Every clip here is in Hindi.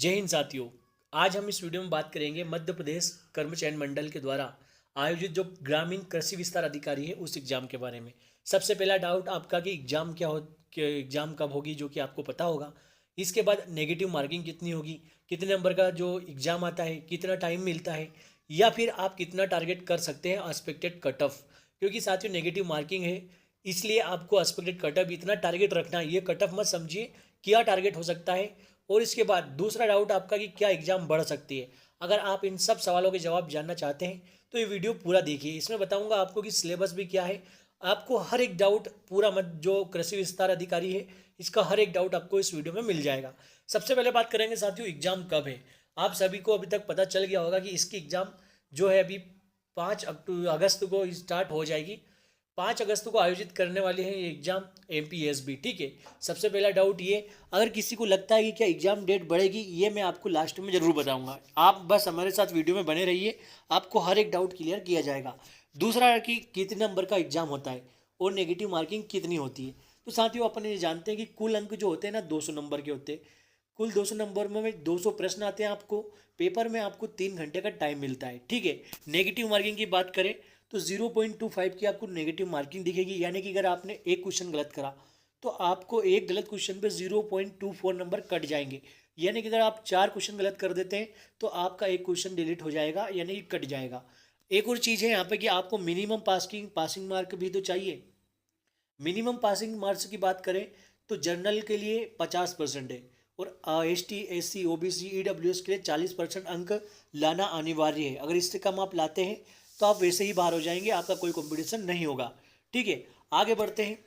जय हिंद साथियों। आज हम इस वीडियो में बात करेंगे मध्य प्रदेश कर्म चयन मंडल के द्वारा आयोजित जो ग्रामीण कृषि विस्तार अधिकारी है उस एग्जाम के बारे में। सबसे पहला डाउट आपका कि एग्जाम क्या हो, कि एग्जाम कब होगी, जो कि आपको पता होगा। इसके बाद नेगेटिव मार्किंग कितनी होगी, कितने नंबर का जो एग्जाम आता है, कितना टाइम मिलता है, या फिर आप कितना टारगेट कर सकते हैं एक्सपेक्टेड कट ऑफ। क्योंकि साथियों नेगेटिव मार्किंग है, इसलिए आपको एक्सपेक्टेड कट ऑफ इतना टारगेट रखना है। ये कट ऑफ मत समझिए, क्या टारगेट हो सकता है। और इसके बाद दूसरा डाउट आपका कि क्या एग्जाम बढ़ सकती है। अगर आप इन सब सवालों के जवाब जानना चाहते हैं तो ये वीडियो पूरा देखिए। इसमें बताऊंगा आपको कि सिलेबस भी क्या है। आपको हर एक डाउट पूरा मत जो कृषि विस्तार अधिकारी है इसका हर एक डाउट आपको इस वीडियो में मिल जाएगा। सबसे पहले बात करेंगे साथियों एग्जाम कब है। आप सभी को अभी तक पता चल गया होगा कि इसकी एग्जाम जो है अभी 5 अगस्त को स्टार्ट हो जाएगी। 5 अगस्त को आयोजित करने वाले हैं ये एग्ज़ाम MPSB। ठीक है। सबसे पहला डाउट ये, अगर किसी को लगता है कि क्या एग्ज़ाम डेट बढ़ेगी, ये मैं आपको लास्ट में ज़रूर बताऊंगा। आप बस हमारे साथ वीडियो में बने रहिए, आपको हर एक डाउट क्लियर किया जाएगा। दूसरा है कि कितने नंबर का एग्ज़ाम होता है और नेगेटिव मार्किंग कितनी होती है। तो साथियों अपन ये जानते हैं कि कुल अंक जो होते हैं ना 200 नंबर के होते हैं। कुल 200 नंबर में 200 प्रश्न आते हैं। आपको पेपर में आपको 3 घंटे का टाइम मिलता है। ठीक है। नेगेटिव मार्किंग की बात करें तो 0.25 की आपको नेगेटिव मार्किंग दिखेगी। यानी कि अगर आपने एक क्वेश्चन गलत करा तो आपको एक गलत क्वेश्चन पे 0.24 नंबर कट जाएंगे। यानी कि अगर आप 4 क्वेश्चन गलत कर देते हैं तो आपका एक क्वेश्चन डिलीट हो जाएगा, यानी कि कट जाएगा। एक और चीज़ है यहाँ पे कि आपको मिनिमम पासिंग मार्क भी तो चाहिए। मिनिमम पासिंग मार्क्स की बात करें तो जनरल के लिए 50% है और ST SC OBC EWS के लिए 40% अंक लाना अनिवार्य है। अगर इससे कम आप लाते हैं तो आप वैसे ही बाहर हो जाएंगे, आपका कोई कंपटीशन नहीं होगा। ठीक है। आगे बढ़ते हैं।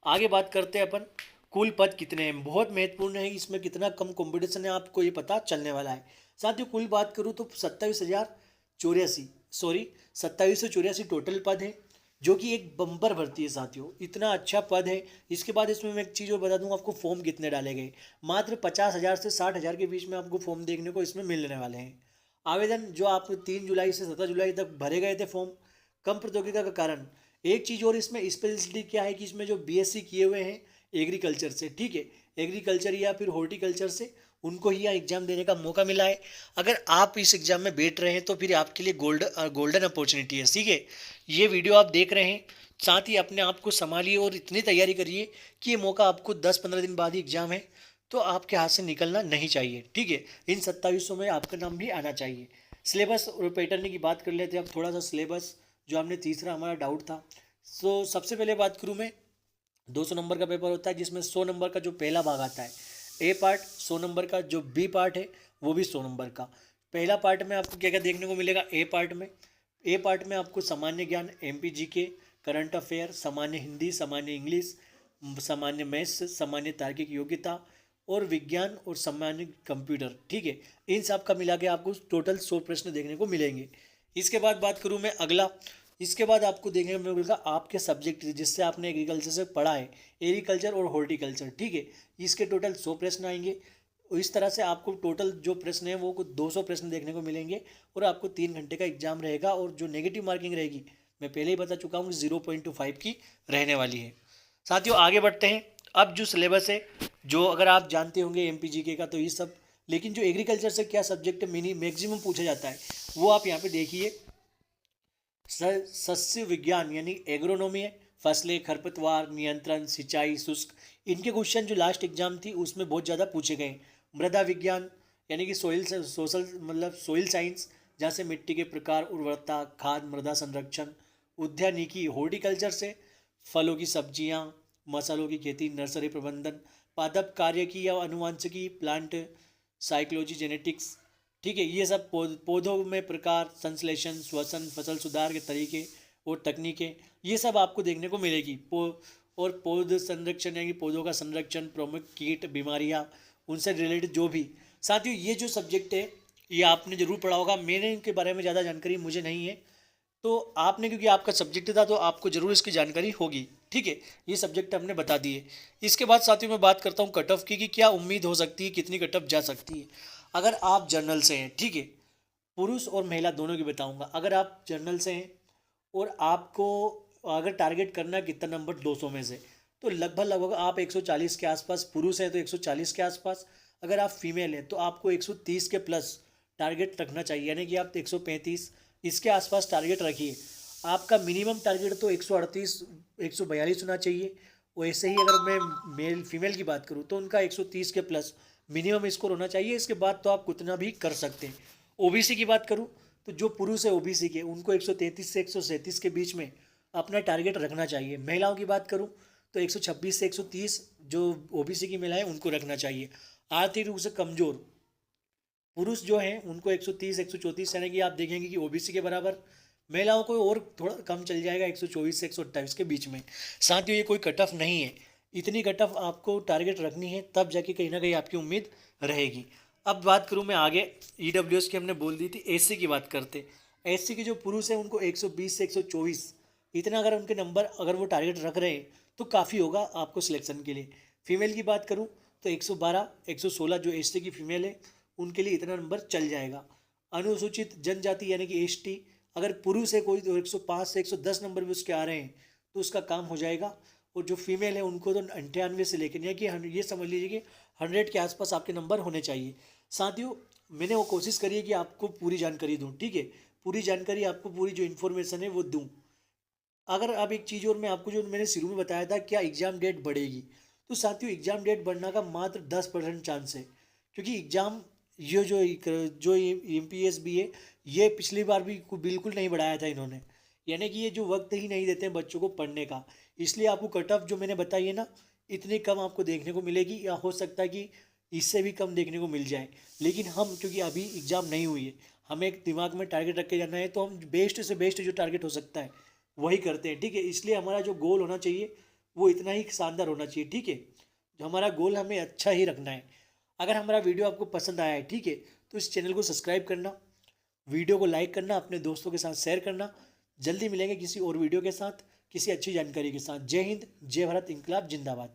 आगे बात करते हैं अपन कुल पद कितने हैं। बहुत महत्वपूर्ण है, इसमें कितना कम कंपटीशन है आपको ये पता चलने वाला है। साथियों कुल बात करूँ तो 27,084 टोटल पद है, जो कि एक बम्पर भर्ती है साथियों। इतना अच्छा पद है। इसके बाद इसमें मैं एक चीज़ और बता दूंगा, आपको फॉर्म कितने डाले गए। मात्र 50,000 से 60,000 के बीच में आपको फॉर्म देखने को इसमें मिलने वाले हैं। आवेदन जो आप 3 जुलाई से 17 जुलाई तक भरे गए थे फॉर्म, कम प्रतियोगिता के कारण। एक चीज़ और इसमें स्पेशलिटी क्या है कि इसमें जो BSc किए हुए हैं एग्रीकल्चर से, ठीक है, एग्रीकल्चर या फिर हॉर्टिकल्चर से, उनको ही यहाँ एग्जाम देने का मौका मिला है। अगर आप इस एग्जाम में बैठ रहे हैं तो फिर आपके लिए गोल्डन अपॉर्चुनिटी है। ठीक है। ये वीडियो आप देख रहे हैं, साथ ही अपने आप को संभालिए और इतनी तैयारी करिए कि ये मौका आपको 10-15 दिन बाद ही एग्जाम है तो आपके हाथ से निकलना नहीं चाहिए। ठीक है। इन 2700 में आपका नाम भी आना चाहिए। सिलेबस और पैटर्न की बात कर लेते हैं अब थोड़ा सा। सिलेबस जो हमने तीसरा हमारा डाउट था, सो सबसे पहले बात करूँ मैं, 200 नंबर का पेपर होता है जिसमें 100 नंबर का जो पहला भाग आता है A पार्ट, 100 नंबर का जो B पार्ट है वो भी 100 नंबर का। पहला पार्ट में आपको क्या क्या देखने को मिलेगा। ए पार्ट में आपको सामान्य ज्ञान, MPGK, करंट अफेयर, सामान्य हिंदी, सामान्य इंग्लिश, सामान्य मैथ्स, सामान्य तार्किक योग्यता और विज्ञान और सामान्य कंप्यूटर। ठीक है। इन सब का मिला के आपको टोटल 100 प्रश्न देखने को मिलेंगे। इसके बाद बात करूँ मैं अगला, इसके बाद आपको देखने को मिलेगा आपके सब्जेक्ट जिससे आपने एग्रीकल्चर से पढ़ा है, एग्रीकल्चर और हॉर्टिकल्चर। ठीक है। इसके टोटल 100 प्रश्न आएंगे। इस तरह से आपको टोटल जो प्रश्न है वो 200 प्रश्न देखने को मिलेंगे और आपको 3 घंटे का एग्जाम रहेगा। और जो नेगेटिव मार्किंग रहेगी मैं पहले ही बता चुका हूँ कि 0.25 की रहने वाली है। साथियों आगे बढ़ते हैं। अब जो सिलेबस है, जो अगर आप जानते होंगे MPGK का तो ये सब, लेकिन जो एग्रीकल्चर से क्या सब्जेक्ट मैक्सिमम पूछा जाता है वो आप यहाँ पे देखिए। सस्य विज्ञान यानी एग्रोनॉमी है, फसलें, खरपतवार नियंत्रण, सिंचाई, शुष्क, इनके क्वेश्चन जो लास्ट एग्जाम थी उसमें बहुत ज़्यादा पूछे गए। मृदा विज्ञान यानी कि सोइल साइंस, जहाँ से मिट्टी के प्रकार, उर्वरता, खाद, मृदा संरक्षण। उद्यानिकी, हॉर्टिकल्चर से फलों की, सब्जियाँ, मसालों की खेती, नर्सरी प्रबंधन, पादप कार्य की या अनुवांशिकी, प्लांट साइकोलॉजी, जेनेटिक्स। ठीक है। ये सब पौधों में प्रकार, संश्लेषण, श्वसन, फसल सुधार के तरीके और तकनीकें, ये सब आपको देखने को मिलेगी। और पौध संरक्षण यानी पौधों का संरक्षण, प्रमुख कीट, बीमारियां, उनसे रिलेटेड जो भी। साथियों ये जो सब्जेक्ट है ये आपने जरूर पढ़ा होगा। मैंने इनके बारे में ज़्यादा जानकारी मुझे नहीं है, तो आपने, क्योंकि आपका सब्जेक्ट था तो आपको जरूर इसकी जानकारी होगी। ठीक है। ये सब्जेक्ट हमने बता दिए। इसके बाद साथियों मैं बात करता हूँ कट ऑफ की कि क्या उम्मीद हो सकती है, कितनी कट ऑफ जा सकती है। अगर आप जर्नल से हैं, ठीक है, पुरुष और महिला दोनों की बताऊंगा। अगर आप जर्नल से हैं और आपको अगर टारगेट करना है कितना नंबर 200 में से, तो लगभग लगभग आप 140 के आसपास, पुरुष हैं तो 140 के आसपास, अगर आप फीमेल हैं तो आपको 130 के प्लस टारगेट रखना चाहिए, यानी कि आप 135 इसके आसपास टारगेट रखिए। आपका मिनिमम टारगेट तो 138 142 होना चाहिए। वैसे ही अगर मैं मेल फीमेल की बात करूँ तो उनका 130 के प्लस मिनिमम स्कोर होना चाहिए। इसके बाद तो आप कितना भी कर सकते हैं। ओबीसी की बात करूँ तो जो पुरुष है ओबीसी के, उनको 133 से 137 के बीच में अपना टारगेट रखना चाहिए। महिलाओं की बात करूँ तो 126 से 130 जो ओबीसी की महिलाएं उनको रखना चाहिए। आर्थिक रूप से कमजोर पुरुष जो हैं उनको 130 134 यानी कि आप देखेंगे कि ओबीसी के बराबर। महिलाओं को और थोड़ा कम चल जाएगा 124 से 128 के बीच में। साथियों ये कोई कट ऑफ नहीं है, इतनी कट ऑफ आपको टारगेट रखनी है, तब जाके कहीं ना कहीं आपकी उम्मीद रहेगी। अब बात करूं मैं आगे, ईडब्ल्यूएस की हमने बोल दी थी, एससी की बात करते। एससी के जो पुरुष हैं उनको 120 से 124 इतना अगर उनके नंबर अगर वो टारगेट रख रहे हैं तो काफ़ी होगा आपको सिलेक्शन के लिए। फीमेल की बात करूँ तो 112 116 जो एससी की फीमेल है उनके लिए इतना नंबर चल जाएगा। अनुसूचित जनजाति यानी कि एसटी अगर पुरुष है कोई तो 105 से 110 नंबर भी उसके आ रहे हैं तो उसका काम हो जाएगा। और जो फीमेल है उनको तो 98 से लेकर, यानी कि ये समझ लीजिए कि 100 के आसपास आपके नंबर होने चाहिए। साथियों मैंने वो कोशिश करी है कि आपको पूरी जानकारी दूँ, ठीक है, पूरी जानकारी आपको पूरी जो इन्फॉर्मेशन है वो दूँ। अगर अब एक चीज़ और मैं आपको जो मैंने शुरू में बताया था क्या एग्ज़ाम डेट बढ़ेगी, तो साथियों एग्ज़ाम डेट बढ़ने का मात्र 10% चांस है। क्योंकि एग्ज़ाम ये जो एमपीएस भी है ये पिछली बार भी बिल्कुल नहीं बढ़ाया था इन्होंने, यानी कि ये जो वक्त ही नहीं देते हैं बच्चों को पढ़ने का। इसलिए आपको कट ऑफ जो मैंने बताई है ना इतनी कम आपको देखने को मिलेगी, या हो सकता है कि इससे भी कम देखने को मिल जाए। लेकिन हम क्योंकि अभी एग्ज़ाम नहीं हुई है, हमें एक दिमाग में टारगेट रख के जाना है, तो हम बेस्ट से बेस्ट जो टारगेट हो सकता है वही करते हैं, ठीक है। इसलिए हमारा जो गोल होना चाहिए वो इतना ही शानदार होना चाहिए, ठीक है। जो हमारा गोल हमें अच्छा ही रखना है। अगर हमारा वीडियो आपको पसंद आया है, ठीक है, तो इस चैनल को सब्सक्राइब करना, वीडियो को लाइक करना, अपने दोस्तों के साथ शेयर करना। जल्दी मिलेंगे किसी और वीडियो के साथ, किसी अच्छी जानकारी के साथ। जय हिंद, जय भारत, इंकलाब जिंदाबाद।